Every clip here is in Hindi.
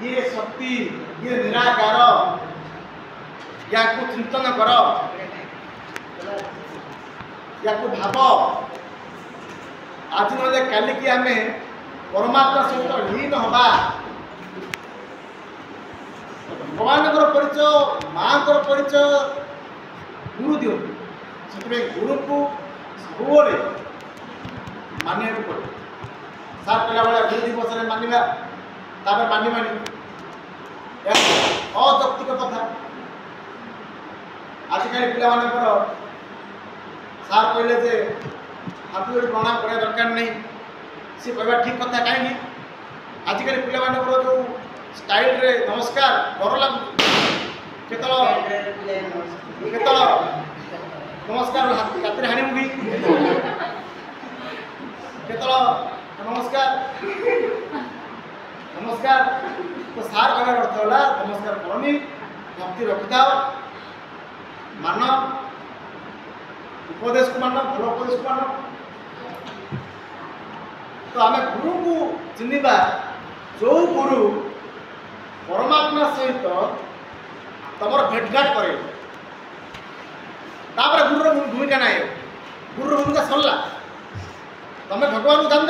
ये शक्ति ये निराकार या चिंतन कर या भाव आज ना काली की आम परमात्मा सहित लीन हवा भगवान परिचय माँ परिचय गुरु दिखती से गुरु को सब मानिया पड़े सार कहला भाया गुरु दिवस में मानवा मानवानी अजौक्तिक कथा आजिकल पिला सार कहले जे हाथ जोड़ी प्रणाम करने दरकार नहीं सी कहवा ठीक कथा कहीं आजिकल पिला जो स्टाइल रे नमस्कार डर लगुच नमस्कार हाथ हाणी भी नमस्कार नमस्कार तो सार कहर अर्थ है नमस्कार करनी भक्ति रखी था मान उपदेश को मान भल उपदेश को मान तो आम गुरु को चिन्हवा जो गुरु परमात्मा सहित तुम भेटघाट करे गुरुर भूमिका ना गुरुर भूमिका सरला तुम भगवान को जान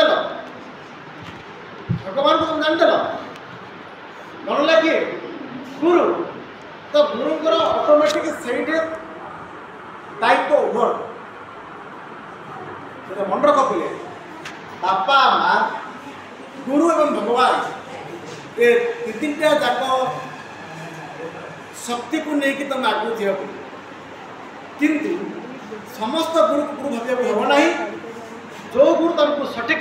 भगवान को तुम जान मन लगे गुरु तो गुरुंर ऑटोमेटिक से दायित्व ओभर मन रख पिले बापा माँ गुरु एवं भगवान ये तीनटा जाक शक्ति को लेकिन तुम आगे जा किंतु समस्त गुरु को गुरु भाव हम ना जो गुरु तुमको सठिक